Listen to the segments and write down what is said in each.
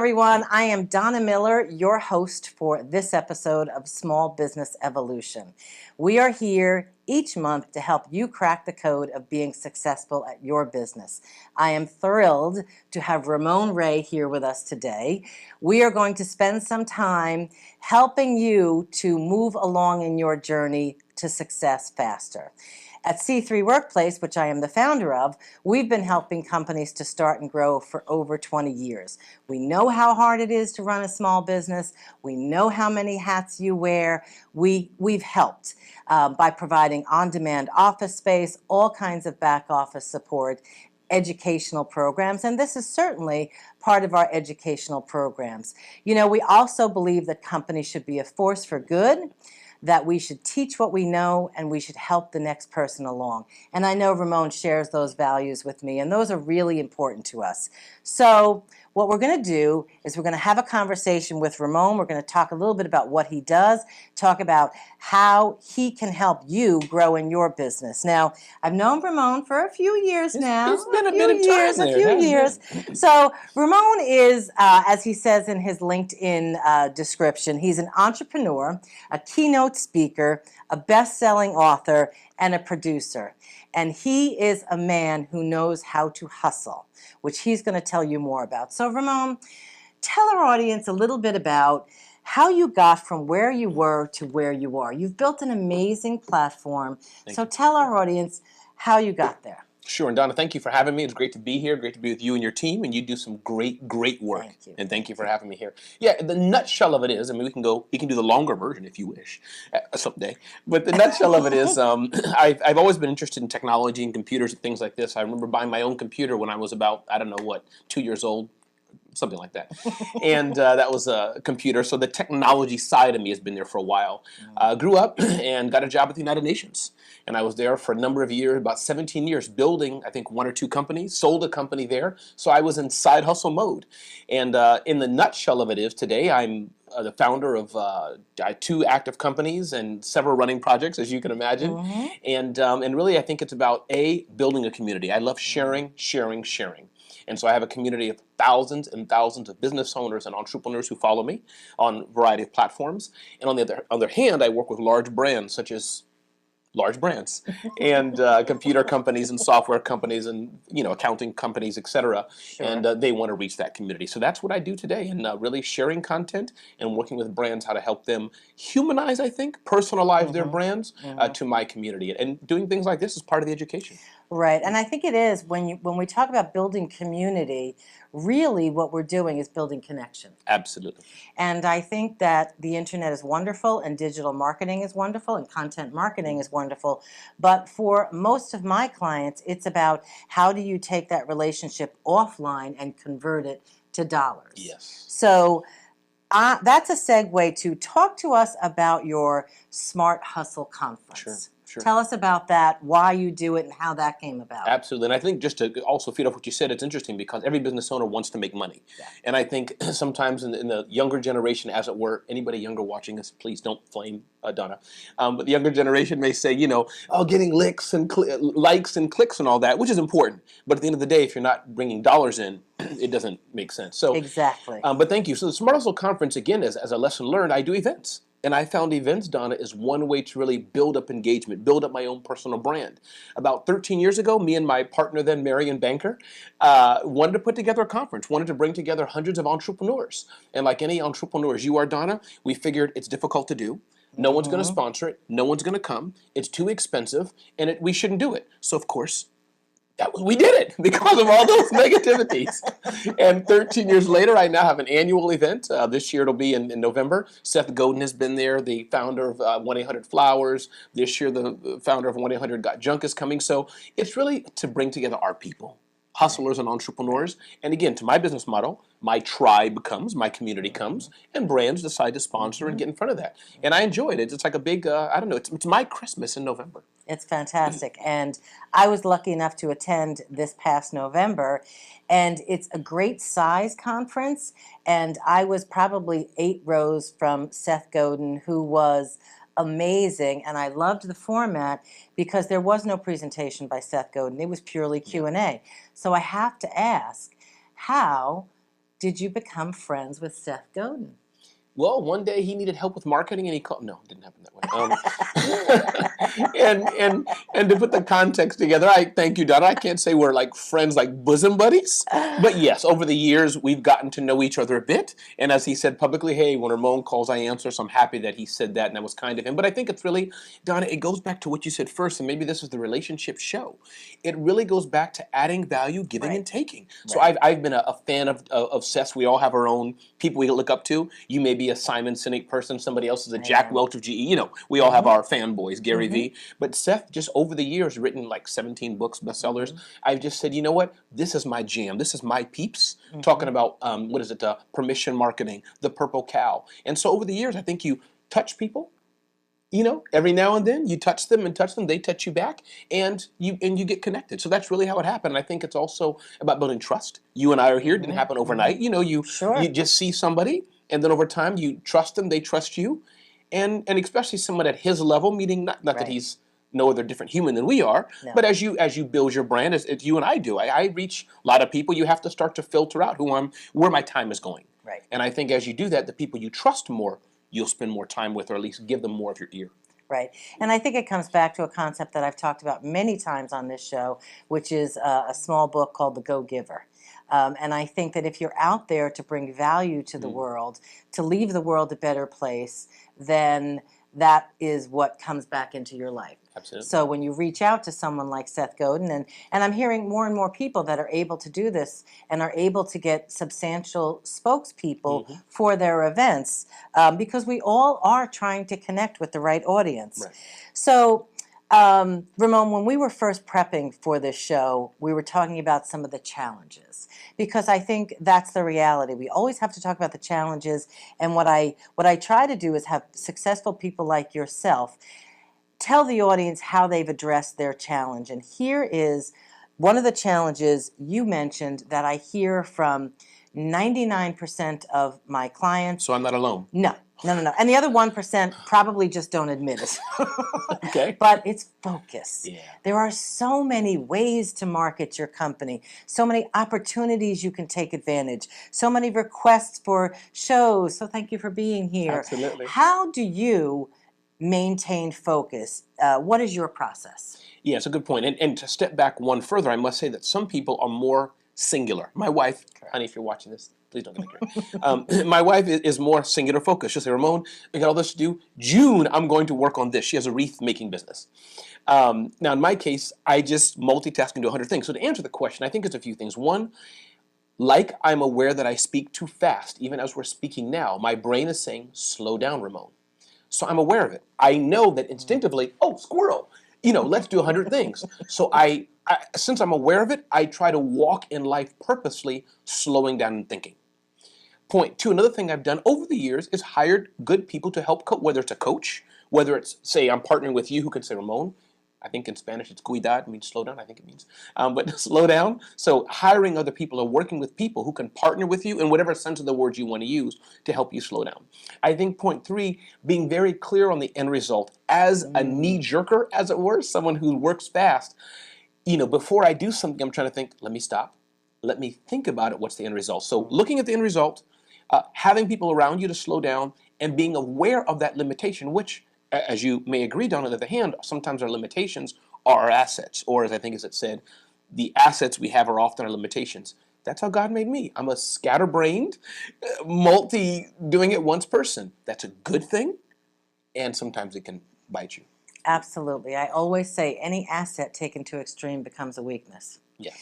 everyone. I am Donna Miller, your host for this episode of Small Business Evolution. We are here each month to help you crack the code of being successful at your business. I am thrilled to have Ramon Ray here with us today. We are going to spend some time helping you to move along in your journey to success faster. At C3 Workplace, which I am the founder of, we've been helping companies to start and grow for over 20 years. We know how hard it is to run a small business. We know how many hats you wear. We've helped by providing on-demand office space, all kinds of back office support, educational programs, and this is certainly part of our educational programs. You know, we also believe that companies should be a force for good, that we should teach what we know, and we should help the next person along. And I know Ramon shares those values with me, and those are really important to us. So what we're going to do is we're going to have a conversation with Ramon. We're going to talk a little bit about what he does, talk about how he can help you grow in your business. Now, I've known Ramon for a few years now. It's been a bit of time there. A few years. So Ramon is, as he says in his LinkedIn description, he's an entrepreneur, a keynote speaker, a best-selling author, and a producer. And he is a man who knows how to hustle, which he's going to tell you more about. So Ramon, tell our audience a little bit about how you got from where you were to where you are. You've built an amazing platform. So tell our audience how you got there. Sure, and Donna, thank you for having me. It's great to be here, great to be with you and your team, and you do some great work. Thank you. And thank you for having me here. Yeah, the nutshell of it is, I mean, we can do the longer version if you wish, someday. But the nutshell of it is, I've always been interested in technology and computers and things like this. I remember buying my own computer when I was about, 2 years old. Something like that. And that was a computer. So the technology side of me has been there for a while. Grew up and got a job at the United Nations. And I was there for a number of years, about 17 years, building, I think, 1 or 2 companies, sold a company there. So I was in side hustle mode. And in the nutshell of it is, today I'm the founder of 2 active companies and several running projects, as you can imagine. And really, I think it's about, building a community. I love sharing. And so I have a community of thousands and thousands of business owners and entrepreneurs who follow me on a variety of platforms. And on the other hand, I work with large brands, such as large brands and computer companies and software companies and accounting companies, etc. Sure. And they want to reach that community. So that's what I do today, and really sharing content and working with brands how to help them humanize, I think, personalize their brands to my community. And doing things like this is part of the education. Right, and I think it is when we talk about building community, really what we're doing is building connection. Absolutely. And I think that the internet is wonderful, and digital marketing is wonderful, and content marketing is wonderful. But for most of my clients, it's about how do you take that relationship offline and convert it to dollars. Yes. So that's a segue to talk to us about your Smart Hustle Conference. Sure. Tell us about that, why you do it, and how that came about. Absolutely. And I think just to also feed off what you said, it's interesting because every business owner wants to make money. Yeah. And I think sometimes in the younger generation, as it were, anybody younger watching us, please don't flame Donna. But the younger generation may say, getting likes and clicks and all that, which is important. But at the end of the day, if you're not bringing dollars in, it doesn't make sense. So exactly. But thank you. So the Smart Hustle Conference, again, as a lesson learned, I do events. And I found events, Donna, is one way to really build up engagement, build up my own personal brand. About 13 years ago, me and my partner then, Marion Banker, wanted to put together a conference, wanted to bring together hundreds of entrepreneurs. And like any entrepreneurs you are, Donna, we figured it's difficult to do. No one's going to sponsor it. No one's going to come. It's too expensive, and we shouldn't do it. So, of course, we did it because of all those negativities. And 13 years later, I now have an annual event. This year it'll be in November. Seth Godin has been there, the founder of 1-800-Flowers. This year, the founder of 1-800-Got-Junk is coming. So it's really to bring together our people, hustlers and entrepreneurs. And again, to my business model, my tribe comes, my community comes, and brands decide to sponsor and get in front of that. And I enjoy it. It's like a big, it's my Christmas in November. It's fantastic. And I was lucky enough to attend this past November, and it's a great size conference. And I was probably 8 rows from Seth Godin, who was amazing, and I loved the format because there was no presentation by Seth Godin. It was purely Q&A. So I have to ask, how did you become friends with Seth Godin? Well, one day he needed help with marketing, and he called. No, it didn't happen that way. And to put the context together, I thank you, Donna. I can't say we're like friends, like bosom buddies, but yes, over the years we've gotten to know each other a bit. And as he said publicly, hey, when Ramon calls, I answer. So I'm happy that he said that, and that was kind of him. But I think it's really, Donna, it goes back to what you said first, and maybe this is the relationship show. It really goes back to adding value, giving and taking. So I've been a fan of Seth. We all have our own people we look up to. You may be a Simon Sinek person, somebody else is a Jack Welch of GE. You know, we all have our fanboys, Gary Vee. But Seth, just over the years, written like 17 books, bestsellers. I've just said, you know what? This is my jam. This is my peeps. Talking about, what is it, permission marketing, the purple cow. And so over the years, I think you touch people. You know, every now and then you touch them, they touch you back, and you get connected. So that's really how it happened. And I think it's also about building trust. You and I are here. It didn't happen overnight. You know, you just see somebody, and then over time you trust them, they trust you, and especially someone at his level, meaning not that he's no other different human than we are, but as you build your brand, as you and I do, I reach a lot of people. You have to start to filter out where my time is going. And I think as you do that, the people you trust more, you'll spend more time with, or at least give them more of your ear. Right. And I think it comes back to a concept that I've talked about many times on this show, which is a small book called The Go-Giver. And I think that if you're out there to bring value to the world, to leave the world a better place, then that is what comes back into your life. Absolutely. So when you reach out to someone like Seth Godin, and I'm hearing more and more people that are able to do this and are able to get substantial spokespeople for their events, because we all are trying to connect with the right audience. So Ramon, when we were first prepping for this show, we were talking about some of the challenges, because I think that's the reality. We always have to talk about the challenges, and what I try to do is have successful people like yourself tell the audience how they've addressed their challenge. And here is one of the challenges you mentioned that I hear from 99% of my clients. So I'm not alone. No. And the other 1% probably just don't admit it. Okay. But it's focus. Yeah. There are so many ways to market your company, so many opportunities you can take advantage, so many requests for shows. So thank you for being here. Absolutely. How do you maintain focus? What is your process? Yeah, it's a good point. And to step back one further, I must say that some people are more singular. My wife, honey, if you're watching this, please don't get angry. My wife is more singular focused. She'll say, Ramon, I got all this to do. June, I'm going to work on this. She has a wreath making business. Now, in my case, I just multitask and do 100 things. So to answer the question, I think it's a few things. One, like I'm aware that I speak too fast, even as we're speaking now, my brain is saying, slow down, Ramon. So I'm aware of it. I know that instinctively, oh, squirrel, let's do 100 things. So I since I'm aware of it, I try to walk in life purposely, slowing down and thinking. Point two, another thing I've done over the years is hired good people to help coach, whether it's a coach, whether it's, say, I'm partnering with you who can say, Ramon, I think in Spanish it's cuidad, means slow down, I think it means. But slow down. So hiring other people or working with people who can partner with you in whatever sense of the word you want to use to help you slow down. I think point three, being very clear on the end result. As a knee-jerker, as it were, someone who works fast, before I do something, I'm trying to think, let me stop. Let me think about it. What's the end result? So looking at the end result, having people around you to slow down, and being aware of that limitation, which, as you may agree, Don, on the other hand, sometimes our limitations are our assets, or as I think as it said, the assets we have are often our limitations. That's how God made me. I'm a scatterbrained, doing it once person. That's a good thing, and sometimes it can bite you. Absolutely. I always say any asset taken to extreme becomes a weakness. Yeah.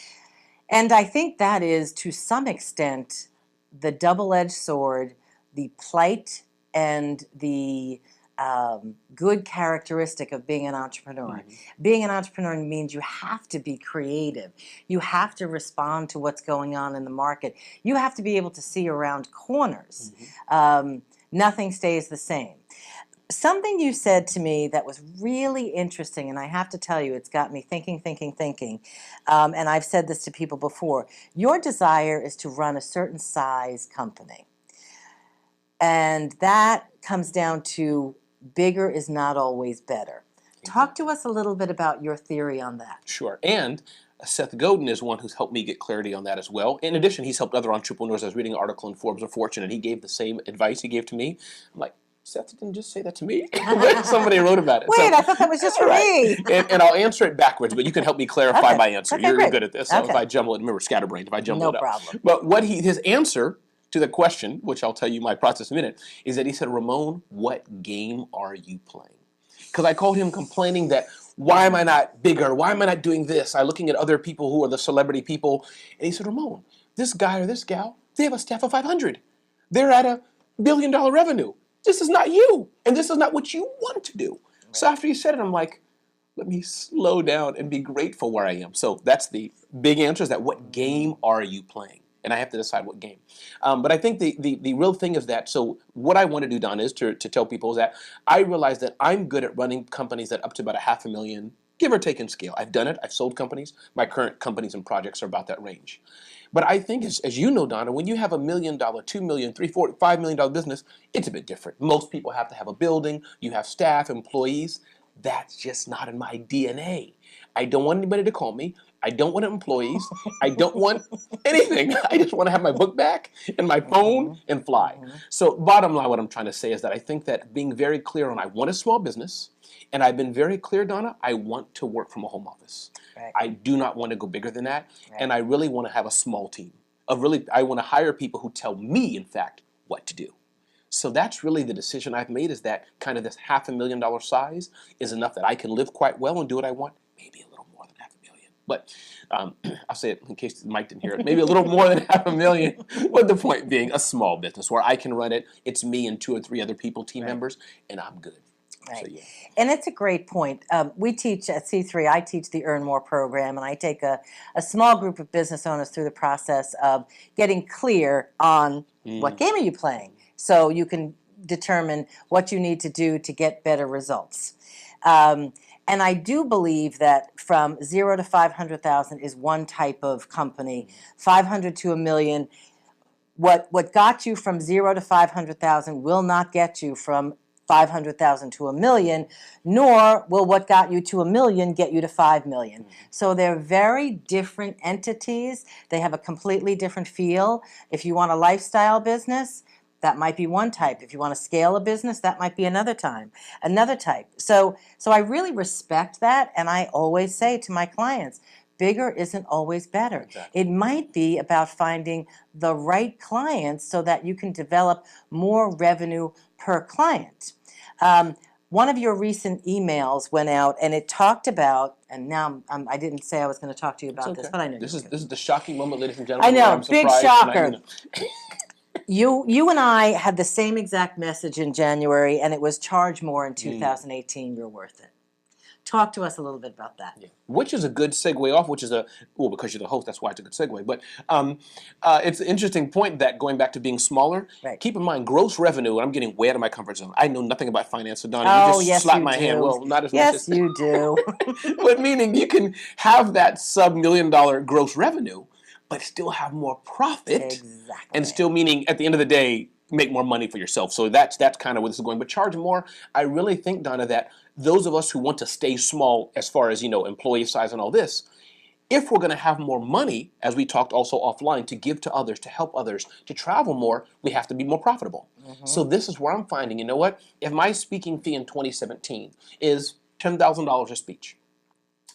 And I think that is, to some extent, the double-edged sword, the plight and the good characteristic of being an entrepreneur. Being an entrepreneur means you have to be creative. You have to respond to what's going on in the market. You have to be able to see around corners. Nothing stays the same. Something you said to me that was really interesting, and I have to tell you, it's got me thinking. And I've said this to people before. Your desire is to run a certain size company. And that comes down to bigger is not always better. Talk to us a little bit about your theory on that. Sure. And Seth Godin is one who's helped me get clarity on that as well. In addition, he's helped other entrepreneurs. I was reading an article in Forbes or Fortune, and he gave the same advice he gave to me. I'm like, Seth didn't just say that to me. Somebody wrote about it. Wait, I thought that was just for me. And I'll answer it backwards, but you can help me clarify my answer. Okay, You're great. good at this. So Okay. if I jumble it, remember scatterbrained, if I jumble it No up. problem. But his answer to the question, which I'll tell you my process in a minute, is that he said, Ramon, what game are you playing? Because I called him complaining that, why am I not bigger? Why am I not doing this? I'm looking at other people who are the celebrity people. And he said, Ramon, this guy or this gal, they have a staff of 500. They're at $1 billion revenue. This is not you. And this is not what you want to do. Right. So after he said it, I'm like, let me slow down and be grateful where I am. So that's the big answer, is that what game are you playing? And I have to decide what game. But I think the real thing is that, so what I want to do, Don, is to tell people is that I realize that I'm good at running companies that up to about $500,000, give or take in scale. I've done it. I've sold companies. My current companies and projects are about that range. But I think, as you know, Donna, when you have $1 million, $2 million, $3 million, $4 million, $5 million business, it's a bit different. Most people have to have a building. You have staff, employees. That's just not in my DNA. I don't want anybody to call me. I don't want employees. I don't want anything. I just want to have my book back and my phone and fly. So bottom line, what I'm trying to say is that I think that being very clear on I want a small business, and I've been very clear, Donna, I want to work from a home office. Right. I do not want to go bigger than that, and I really want to have a small team. I want to hire people who tell me, in fact, what to do. So that's really the decision I've made, is that kind of this $500,000 size is enough that I can live quite well and do what I want, maybe a little more than $500,000. But I'll say it in case Mike didn't hear it, maybe a little more than $500,000. But the point being, a small business where I can run it. It's me and 2 or 3 other people, team members, and I'm good. Right. So, yeah. And it's a great point. We teach at C3, I teach the Earn More program, and I take a small group of business owners through the process of getting clear on what game are you playing, so you can determine what you need to do to get better results. And I do believe that from 0 to 500,000 is one type of company. 500 to $1 million, what got you from 0 to 500,000 will not get you from 500,000 to $1 million, nor will what got you to $1 million get you to 5 million. So they're very different entities. They have a completely different feel. If you want a lifestyle business, that might be one type. If you want to scale a business, that might be another type. So I really respect that, and I always say to my clients, bigger isn't always better. Exactly. It might be about finding the right clients so that you can develop more revenue per client. One of your recent emails went out, and it talked about, and now I didn't say I was going to talk to you about this, but I know this is the shocking moment, ladies and gentlemen. I know, I'm big surprised, shocker. You and I had the same exact message in January, and it was charge more in 2018. You're worth it. Talk to us a little bit about that. Yeah. Which is a good segue off, because you're the host, that's why it's a good segue. But it's an interesting point that going back to being smaller, keep in mind, gross revenue, and I'm getting way out of my comfort zone. I know nothing about finance, so Donna, you just slap my hand. Well, not as much as... Yes, you do. But meaning you can have that sub-$1 million gross revenue, but still have more profit. Exactly. And still meaning, at the end of the day, make more money for yourself. So that's kind of where this is going. But charge more, I really think, Donna, that those of us who want to stay small as far as, employee size and all this, if we're going to have more money, as we talked also offline, to give to others, to help others, to travel more, we have to be more profitable. So this is where I'm finding, you know what? If my speaking fee in 2017 is $10,000 a speech,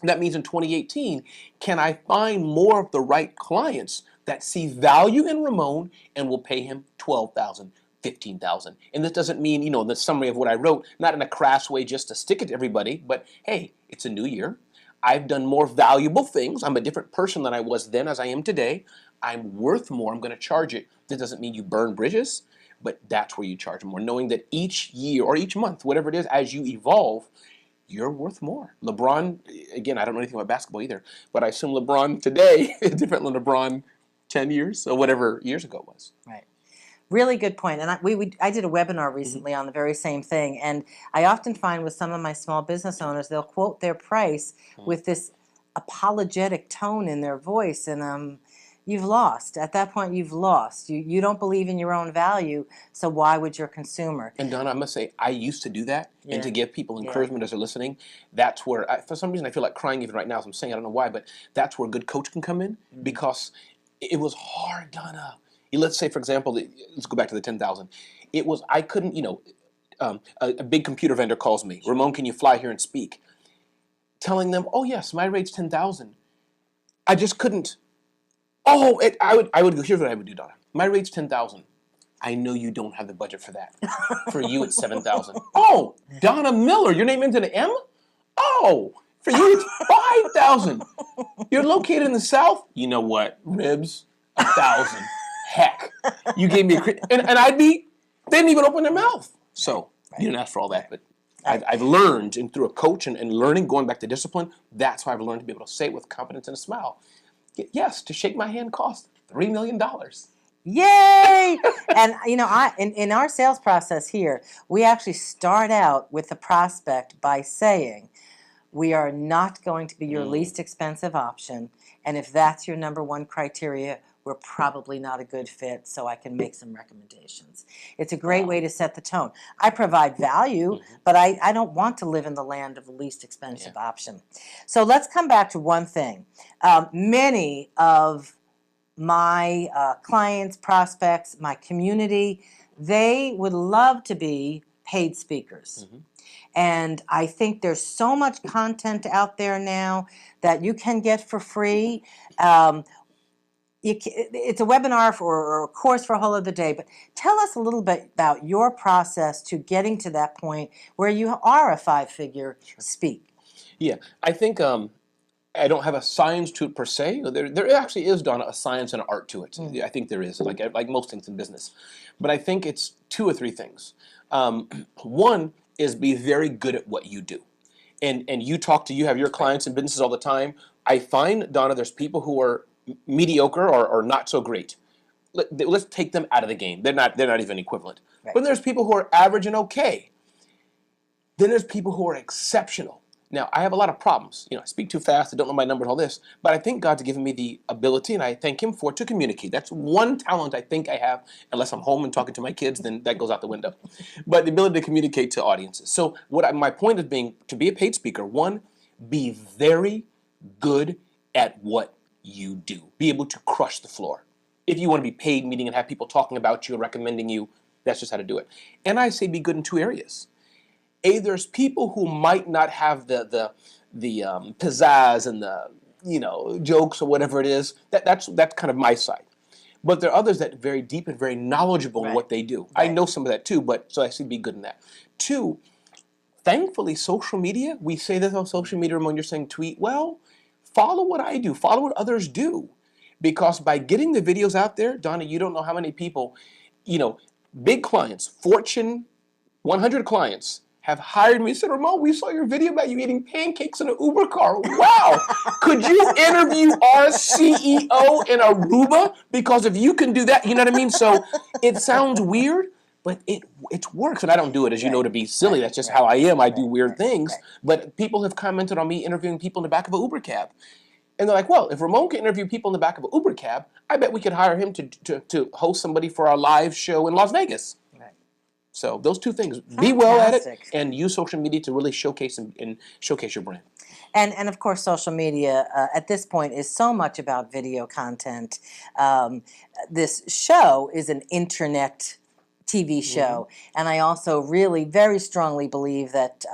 that means in 2018, can I find more of the right clients that see value in Ramon and will pay him $12,000, $15,000? And this doesn't mean, the summary of what I wrote, not in a crass way just to stick it to everybody, but hey, it's a new year. I've done more valuable things. I'm a different person than I was then as I am today. I'm worth more. I'm going to charge it. This doesn't mean you burn bridges, but that's where you charge more, knowing that each year or each month, whatever it is, as you evolve, you're worth more. LeBron, again, I don't know anything about basketball either, but I assume LeBron today is different than LeBron 10 years or whatever years ago it was. Right. Really good point. And I did a webinar recently on the very same thing. And I often find with some of my small business owners, they'll quote their price with this apologetic tone in their voice. And you've lost. At that point, you've lost. You don't believe in your own value, so why would your consumer? And Donna, I must say, I used to do that, and to Yeah. give people Yeah. encouragement as they're listening. That's where, for some reason, I feel like crying even right now as I'm saying. I don't know why, but that's where a good coach can come in, because it was hard, Donna. Let's say, for example, let's go back to the 10,000. It was, I couldn't, a big computer vendor calls me, Ramon, can you fly here and speak? Telling them, oh yes, my rate's 10,000. I just couldn't. Oh, I would go. Here's what I would do, Donna. My rate's 10,000. I know you don't have the budget for that. For you, it's 7,000. Oh, Donna Miller, your name ends in an M? Oh, for you, it's 5,000. You're located in the South? You know what? Ribs, 1,000. Heck, you gave me and they didn't even open their mouth. So you didn't ask for all that, but I've learned, and through a coach and learning, going back to discipline, that's why I've learned to be able to say it with confidence and a smile. Yes, to shake my hand cost $3 million. Yay! And in our sales process here, we actually start out with the prospect by saying, we are not going to be your least expensive option, and if that's your number one criteria, we're probably not a good fit, so I can make some recommendations. It's a great way to set the tone. I provide value, but I don't want to live in the land of the least expensive option. So let's come back to one thing. Many of my clients, prospects, my community, they would love to be paid speakers. And I think there's so much content out there now that you can get for free. It's a webinar or a course for a whole other day, but tell us a little bit about your process to getting to that point where you are a five-figure speak. Yeah, I think I don't have a science to it per se. There actually is, Donna, a science and an art to it. I think there is, like most things in business. But I think it's two or three things. One is be very good at what you do. And you have your clients in businesses all the time. I find, Donna, there's people who are mediocre or not so great. Let's take them out of the game. They're not even equivalent. Right. But there's people who are average and okay. Then there's people who are exceptional. Now, I have a lot of problems. I speak too fast. I don't know my numbers, all this. But I think God's given me the ability, and I thank Him for it, to communicate. That's one talent I think I have. Unless I'm home and talking to my kids, then that goes out the window. But the ability to communicate to audiences. So my point is to be a paid speaker, one, be very good at what you do. Be able to crush the floor. If you want to be paid, meaning and have people talking about you and recommending you, that's just how to do it. And I say be good in two areas. There's people who might not have the pizzazz and the jokes or whatever it is. That's kind of my side. But there are others that are very deep and very knowledgeable in what they do. I know some of that too, but so I say be good in that. Two, thankfully, social media. We say this on social media, when you're saying tweet. Well, follow what I do. Follow what others do, because by getting the videos out there, Donna, you don't know how many people, big clients, Fortune 100 clients, have hired me and said, Ramon, we saw your video about you eating pancakes in an Uber car. Wow. Could you interview our CEO in Aruba? Because if you can do that, you know what I mean? So it sounds weird, but it works. And I don't do it, as you know, to be silly. That's just how I am. I do weird things. But people have commented on me interviewing people in the back of an Uber cab. And they're like, well, if Ramon can interview people in the back of an Uber cab, I bet we could hire him to host somebody for our live show in Las Vegas. So those two things, be well at it and use social media to really showcase and showcase your brand. And of course, social media at this point is so much about video content. This show is an internet TV show. And I also really very strongly believe that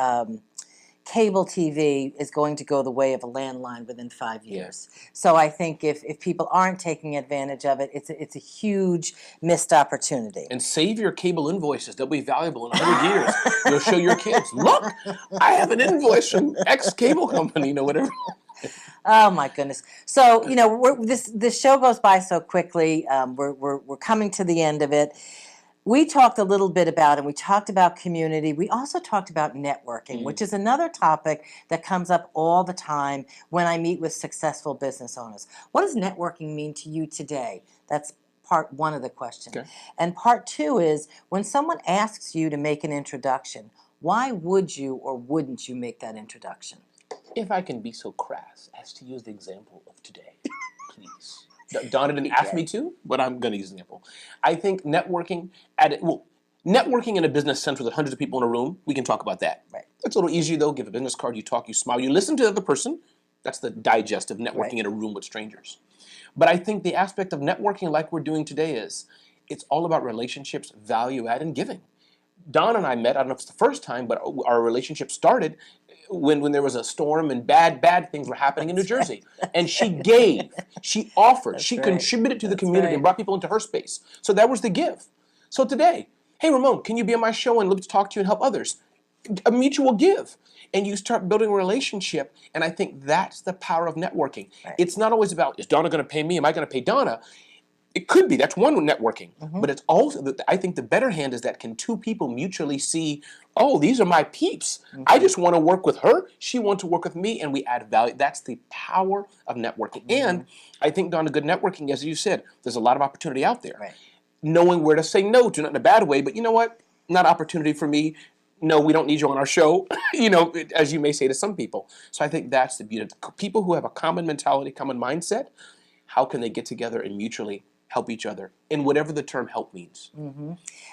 cable TV is going to go the way of a landline within 5 years. So I think if people aren't taking advantage of it, it's a huge missed opportunity. And save your cable invoices. They'll be valuable in 100 years. You'll show your kids, look, I have an invoice from X cable company, whatever. Oh my goodness! So this show goes by so quickly. We're coming to the end of it. We talked a little bit about, and we talked about community. We also talked about networking, which is another topic that comes up all the time when I meet with successful business owners. What does networking mean to you today? That's part one of the question. Okay. And part two is, when someone asks you to make an introduction, why would you or wouldn't you make that introduction? If I can be so crass as to use the example of today, please. Donna didn't ask me to, but I'm going to use an example. I think networking networking in a business sense with hundreds of people in a room, we can talk about that. Right. That's a little easier though. Give a business card, you talk, you smile, you listen to the other person. That's the digest of networking Right. in a room with strangers. But I think the aspect of networking like we're doing today is it's all about relationships, value add, and giving. Don and I met, I don't know if it's the first time, but our relationship started when there was a storm and bad things were happening in New Jersey. And she gave, she offered, she contributed to the community and brought people into her space. So that was the give. So today, hey Ramon, can you be on my show and let's talk to you and help others? A mutual give. And you start building a relationship, and I think that's the power of networking. Right. It's not always about, is Donna going to pay me? Am I going to pay Donna? It could be, that's one networking, but it's also, I think the better hand is that can two people mutually see, oh, these are my peeps. I just want to work with her. She wants to work with me, and we add value. That's the power of networking. And I think, Donna, good networking, as you said, there's a lot of opportunity out there. Right. Knowing where to say no to, not in a bad way, but you know what? Not opportunity for me. No, we don't need you on our show, as you may say to some people. So I think that's the beauty. People who have a common mentality, common mindset, how can they get together and mutually help each other in whatever the term help means?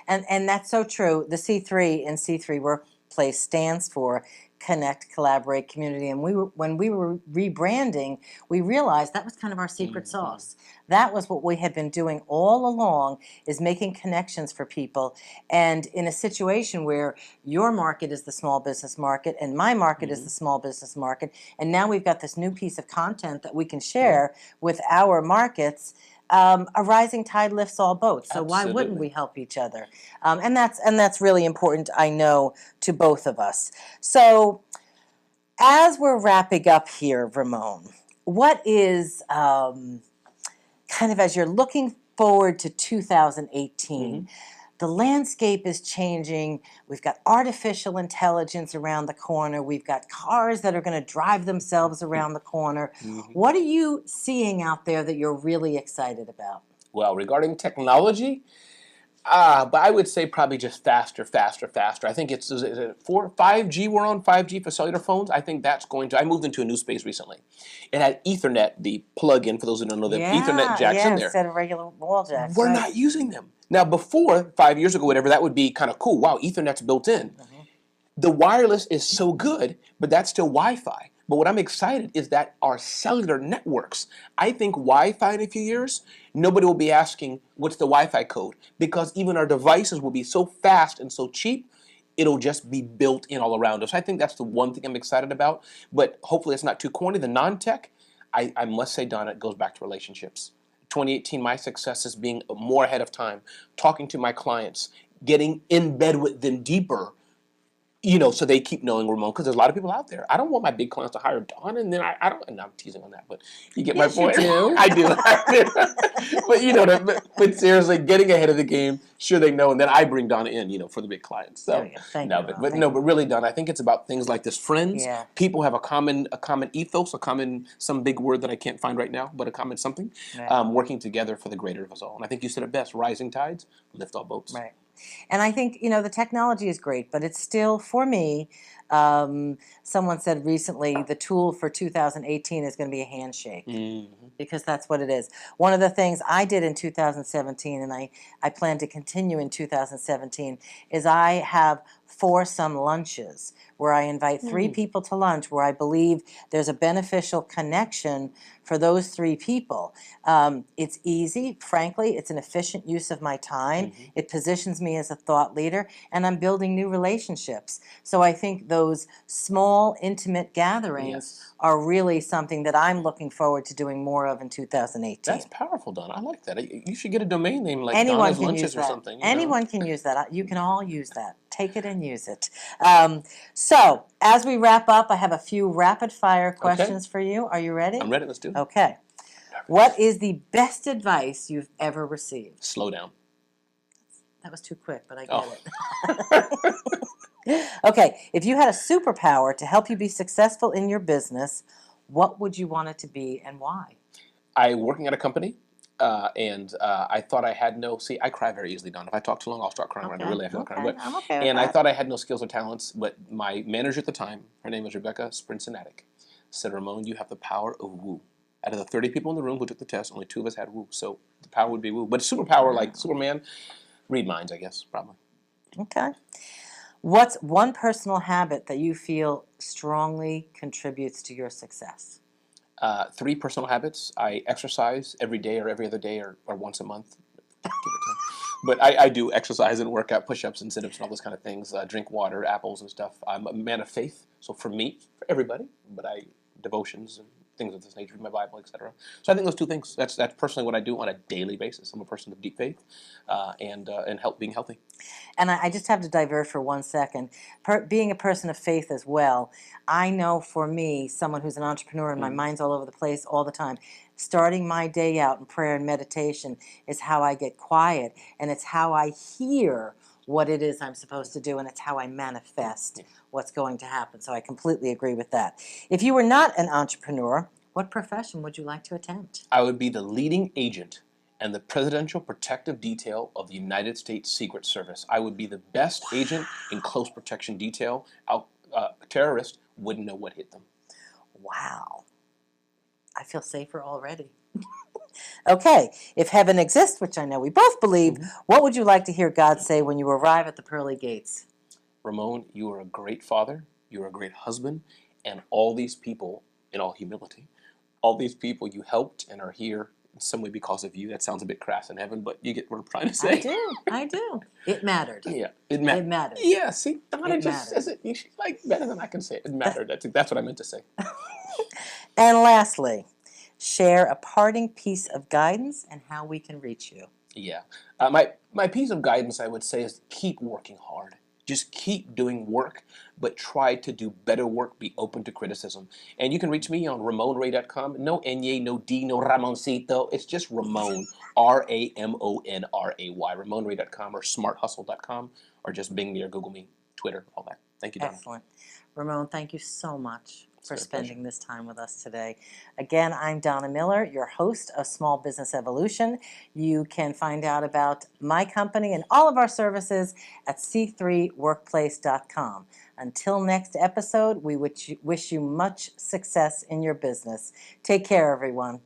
And that's so true. The C3 in C3 Workplace stands for Connect, Collaborate, Community. And when we were rebranding, we realized that was kind of our secret sauce. That was what we had been doing all along, is making connections for people. And in a situation where your market is the small business market and my market is the small business market, and now we've got this new piece of content that we can share with our markets, a rising tide lifts all boats. So why wouldn't we help each other? And that's really important, I know, to both of us. So as we're wrapping up here, Ramon, what is kind of, as you're looking forward to 2018, the landscape is changing. We've got artificial intelligence around the corner. We've got cars that are going to drive themselves around the corner. What are you seeing out there that you're really excited about? Well, regarding technology, but I would say probably just faster. I think is it 5G, we're on 5G for cellular phones. I think that's going to, I moved into a new space recently. It had Ethernet, the plug-in, for those who don't know, the Ethernet jacks in there. Instead of regular wall jacks. We're not using them. Now before, 5 years ago, whatever, that would be kind of cool. Wow, Ethernet's built in. The wireless is so good, but that's still Wi-Fi. But what I'm excited is that our cellular networks, I think Wi-Fi in a few years, nobody will be asking, what's the Wi-Fi code? Because even our devices will be so fast and so cheap, it'll just be built in all around us. I think that's the one thing I'm excited about, but hopefully it's not too corny. The non-tech, I must say, Donna, it goes back to relationships. 2018, my success is being more ahead of time, talking to my clients, getting in bed with them deeper, so they keep knowing Ramon, because there's a lot of people out there. I don't want my big clients to hire Dawn, and then I don't, and I'm teasing on that, but you get my point. You do. I do. But seriously, getting ahead of the game, sure they know, and then I bring Donna in, for the big clients. So, Thank you. but really, Donna, I think it's about things like this. Friends, people have a common ethos, some big word that I can't find right now, but a common something, working together for the greater of us all. And I think you said it best: rising tides lift all boats. Right. And I think, the technology is great, but it's still, for me, someone said recently, the tool for 2018 is going to be a handshake, because that's what it is. One of the things I did in 2017, and I plan to continue in 2017, is I have foursome lunches where I invite 3 people to lunch, where I believe there's a beneficial connection for those 3 people. It's easy, frankly, it's an efficient use of my time. It positions me as a thought leader, and I'm building new relationships. So I think those small, intimate gatherings are really something that I'm looking forward to doing more of in 2018. That's powerful, Donna. I like that. You should get a domain name like Anyone Donna's can Lunches use or that. something. Anyone can use that. You can all use that. Take it and use it. So, as we wrap up, I have a few rapid-fire questions for you. Are you ready? I'm ready. Let's do it. Okay. What is the best advice you've ever received? Slow down. That was too quick, but I get it. Okay. If you had a superpower to help you be successful in your business, what would you want it to be and why? Working at a company, and I thought I had no. See, I cry very easily, Don. If I talk too long, I'll start crying. Right? I really have to cry. But, I'm okay with and that. I thought I had no skills or talents, but my manager at the time, her name was Rebecca Sprincenatic, said, Ramon, you have the power of woo. Out of the 30 people in the room who took the test, only 2 of us had woo. So the power would be woo. But superpower like Superman, read minds, I guess, probably. Okay. What's one personal habit that you feel strongly contributes to your success? 3 personal habits. I exercise every day or every other day or once a month. Give or take. But I do exercise and work out, push-ups and sit-ups and all those kind of things. Drink water, apples and stuff. I'm a man of faith. So for me, for everybody, but devotions and things of this nature, my Bible, etc. So I think those 2 things. That's personally what I do on a daily basis. I'm a person of deep faith and being healthy. And I just have to divert for 1 second. Being a person of faith as well, I know for me, someone who's an entrepreneur and my mind's all over the place all the time, starting my day out in prayer and meditation is how I get quiet, and it's how I hear what it is I'm supposed to do, and it's how I manifest what's going to happen. So I completely agree with that. If you were not an entrepreneur, what profession would you like to attempt? I would be the leading agent and the Presidential Protective Detail of the United States Secret Service. I would be the best agent in close protection detail. Terrorists wouldn't know what hit them. Wow. I feel safer already. Okay, if heaven exists, which I know we both believe, what would you like to hear God say when you arrive at the pearly gates? Ramon, you are a great father, you're a great husband, and all these people, in all humility, all these people you helped and are here in some way because of you. That sounds a bit crass in heaven, but you get what I'm trying to say. I do. It mattered. Yeah, It mattered. Yeah, see, Donna It just mattered. says it. She's like better than I can say it. It mattered. That's what I meant to say. And lastly, share a parting piece of guidance and how we can reach you. Yeah, my piece of guidance I would say is keep working hard. Just keep doing work, but try to do better work. Be open to criticism. And you can reach me on RamonRay.com. No Enye, no D, no Ramoncito. It's just Ramon, RamonRay, RamonRay.com or SmartHustle.com, or just Bing me or Google me, Twitter, all that. Thank you, Donna. Excellent. Ramon, thank you so much for It's been a spending pleasure. this time with us today. Again, I'm Donna Miller, your host of Small Business Evolution. You can find out about my company and all of our services at c3workplace.com. Until next episode, we wish you much success in your business. Take care, everyone.